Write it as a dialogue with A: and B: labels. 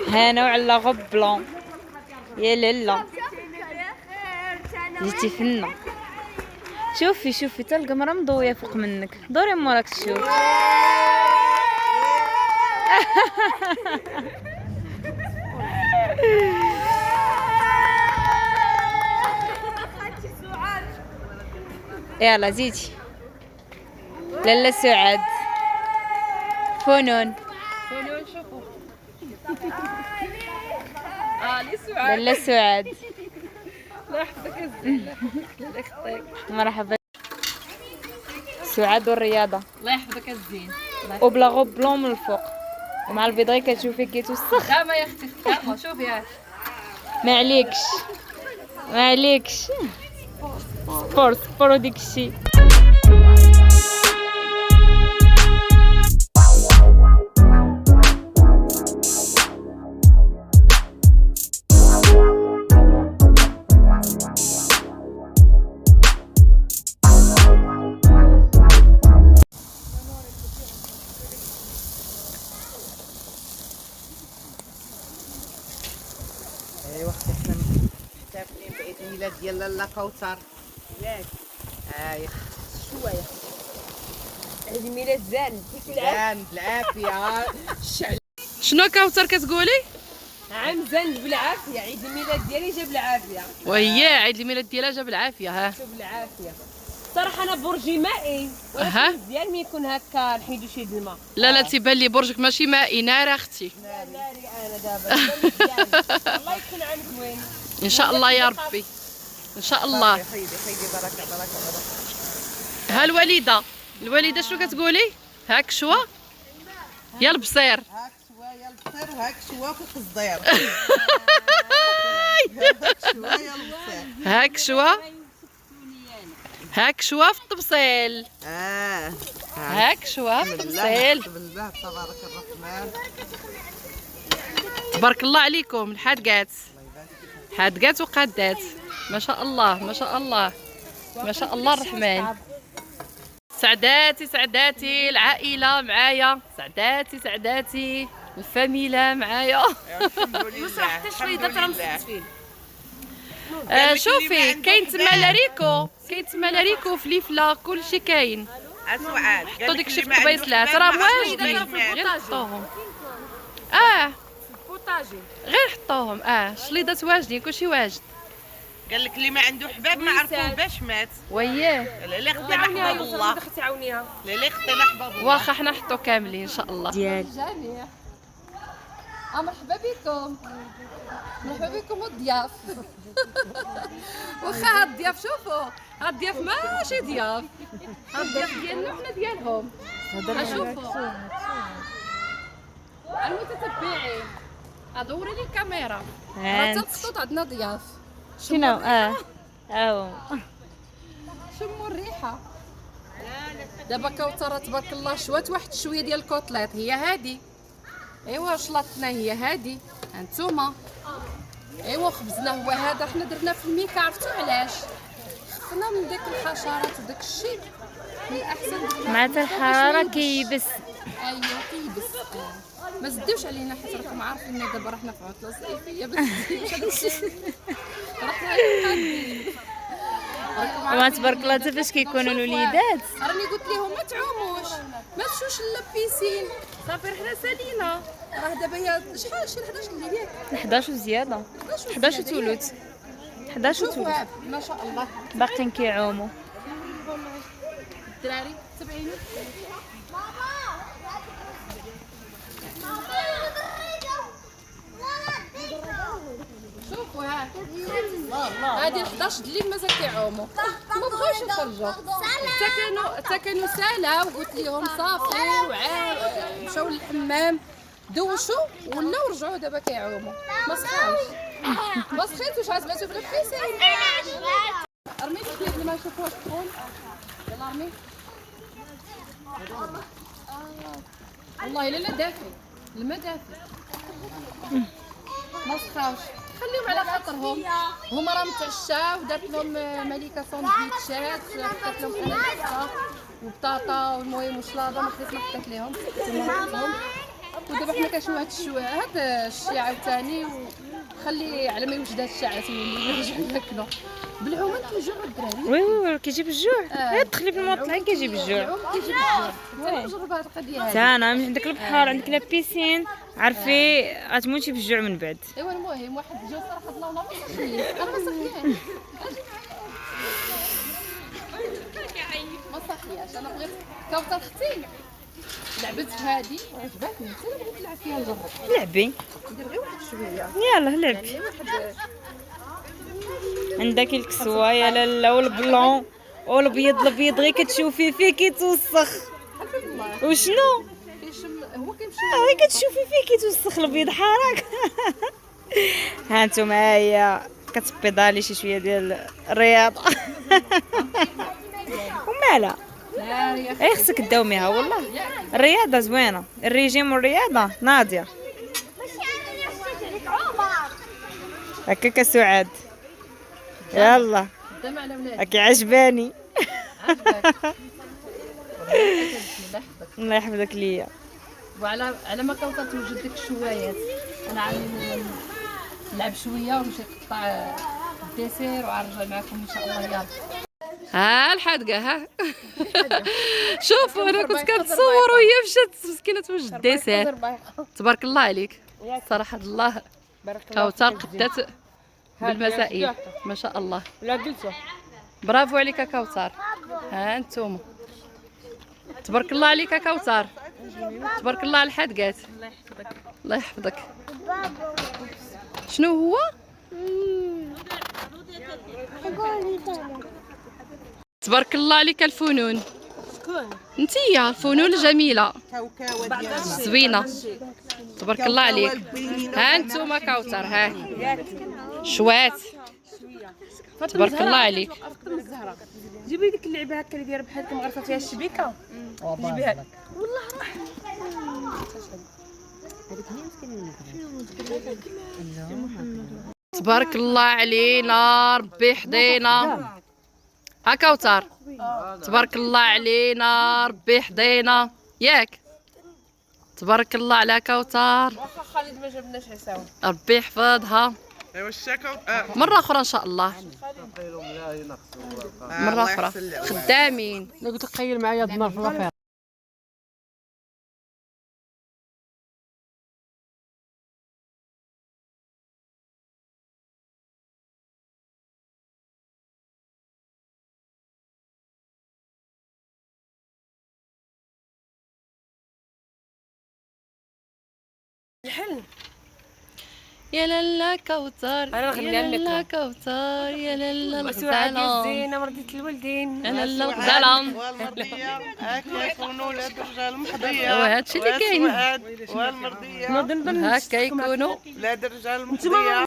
A: هانا وعلى غوب بلون يا لالا جيتي فينا. شوفي شوفي تا القمرة مضوية فوق منك، دوري موراك تشوف. يلا زيدي لالا سعاد. فنون
B: شوفوا. لي سعاد.
A: لالا سعاد.
B: الله يحفظك الزين. الله يخطيك.
A: مرحبا. سعاد والرياضة.
B: الله يحفظك الزين.
A: وبلا غوب بلون من الفوق ومع البيضاي كتشوفي كيتوسخ.
B: دابا يا اختي يلا شوفي هاك.
A: ما عليكش ما عليكش. سبور وديك الشي.
C: ايوا اختي حنا محتفلين بعيد الميلاد ديال لاله كوثر ياك.
B: شويه. عيد الميلاد زان
C: بالعافيه.
B: شنو كوثر كتقولي؟ عام زان بالعافيه، عيد الميلاد ديالي جا بالعافيه. وهي عيد الميلاد ديالها جا بالعافيه. ها جا بالعافيه. صراحه انا برجي مائي ولكن مزيان ملي يكون هكا نحيدو شي د الماء. لا تيبان لي برجك ماشي مائي، ناري اختي. ناري انا دابا. الله يكون عامك وين. ان شاء الله يا ربي ان شاء الله.
C: حيدي بركه.
B: ها الوالده شنو كتقولي؟ هاك شوا يا البصير.
C: هاك شوا يا البصير وهاك شوا فوق الصدير.
B: هاك شوا في الطبسيل. هاك شوا في الطبسيل.
C: بسم الله تبارك الرحمن.
B: تبارك الله عليكم الحادقات وقادات. ما شاء الله ما شاء الله ما شاء الله الرحمن. سعداتي العائله معايا. سعداتي الفاميله معايا.
C: الحمد لله.
B: حتى شويه ترى مسكت فيه. شوفي كاين تما لاريكو فليفله كلشي كاين.
C: سعاد
B: حطوا ديك الشيء في الطبيصلات راه واجدين غير حطوهم. غير حطوهم. شليضات واجدين كلشي واجد.
C: قال لك اللي ما عنده حباب ما عرفوه باش مات.
B: وياه
C: لا اختي نحباب الله. لا اختي نحباب الله.
B: واخا حنا نحطو كاملين ان شاء الله.
D: جميع. مرحبا بكم الضياف. واخا هاد الضياف شوفوا هاد الضياف ماشي ضياف، هاد الضياف ديالنا وحنا ديالهم. شوفوا المتتبعين دوري لي الكاميرا راه تنقطط عندنا ضياف.
A: شنو؟
D: شموا الريحه. دابا كوثر تبارك الله شوات واحد شويه ديال الكوطليط هي هادي. ايوا شلاطتنا هي هادي هانتوما. ايوا خبزنا هو هذا حنا درنا في الميكا. عرفتوا علاش؟ خفنا من ديك الحشرات وداك الشيء من الاحسن
A: مع الحراره كيبس.
D: ايوا كيبس. ما زديوش علينا حيت راكم عارفين دابا راه حنا في عطله صيفيه. بس راه حنا
A: وما تبارك الله حتى فاش كيكونوا الوليدات.
D: راني قلت لهم ما تعوموش ما تمشوش للبيسين صافي حنا سالينا. راه دابا هي شحال شي 11 الليل ياك
A: 11 وزياده. 11 وثلث. 11 وثلث.
D: ما شاء الله
A: باقيين كيعوموا.
D: الدراري تبعيني. شوفوا هادي 11 الليل مازال كيعوموا ما بغاوش يخرجوا. حتى كانوا سالا وقلت لهم صافي مشاو للحمام دوشوا ولاو رجعوا دابا كيعوموا. ما سخيتوش عزمتو في البيسين. ارمي الكليب ما نشوفوش تكون. يلا ارمي. والله لا دافي الماء دافي. ما سخاوش خليهم على خاطرهم. هما راه متعشاو ودارت لهم ملكه ساندويتشات حطات لهم انا وبطاطا والمهم وشلاضه ما خديت ما حطيت ليهم ودابا حنا كنشوفوا هذا الشيء عاوتاني وخلي على ما يوجد هذا الشيء عاد نرجعوا ناكلو بالعوم كيجوعوا الدراري.
A: وي وي كيجيب الجوع. دخلي في المطلع كيجيب الجوع.
D: العوم كيجيب الجوع. انا نجرب هذه القضيه هذه.
A: انا من عندك البحر عندك لا بيسين عرفي غتموتي بالجوع من بعد.
D: ايوا المهم واحد جا صراحه الله ما صحيه انا ما صحياش ما صحياش. انا بغيت كوثر اختي لعبت في هذه وعجبتني حتى انا بغيت نلعب فيها نجرب.
A: لعبي
D: ندير غير واحد شويه
A: يلا لعب.
D: يعني واحد
A: عندك الكسوه يا لالا والبلون والابيض الابيض غير كتشوفي فيه كيتوسخ. وشنو
D: هو كيمشي
A: غير كتشوفي فيه كيتوسخ الابيض حراك. ها انتم هي كتبيضالي شي شويه ديال الرياضه. ومالها اي خصك تداوميها والله. الرياضه زوينه الريجيم والرياضه ناضيه. هكاك سعاد يلا
D: قدام على ولادي
A: هاكي عجباني.
D: عجبك
A: الله يحفظك ليا.
D: وعلى ما كوثر توجد ديك الشوايات انا عاد نلعب شويه ونمشي نقطع الديسير وعنرجع معكم ان شاء الله. يلا
B: ها الحدقه ها. شوفوا انا كنت كنتصور وهي مشات مسكينه توجد الديسير. تبارك الله عليك صراحه الله. كوثر قدات بالمسائل ما شاء الله. برافو عليك يا كوثر. ها انتم تبارك الله عليك يا كوثر. تبارك الله على الحدقات. الله يحفظك. شنو هو؟ تبارك الله عليك الفنون. انتيا الفنون الجميله زوينه تبارك الله عليك. ها انتم كوثر ها شوات تبارك الله عليك. جيبي ديك اللعبه هكا اللي دايره بحال مغرفه فيها الشبيكه جيبيها لك. تبارك الله علينا ربي يحضينا. ها كوثر تبارك الله علينا ربي يحضينا ياك. تبارك الله على كوثر.
C: واخا خالد ما جابناش عساوه
B: ربي يحفظها
C: ايوا الشاكا
B: مرة أخرى إن شاء الله. مرة أخرى خدامين.
E: انا قلت لك خيل معايا هاد النهار في الافير.
B: يا لالا كوثر
E: أنا نغني
B: يا
E: لك.
B: لالا كوثر يا لالا
E: سعاد يا
B: الغزالة
E: زينه مرضيه الوالدين.
B: يا لالا الغزالة.
C: والمرضيه هكا يكونوا ولاد الرجال محضيه.
B: ايوا هادشي اللي كاين.
C: والمرضيه
E: نظن
B: هكا يكونوا
C: ولاد الرجال محضيه.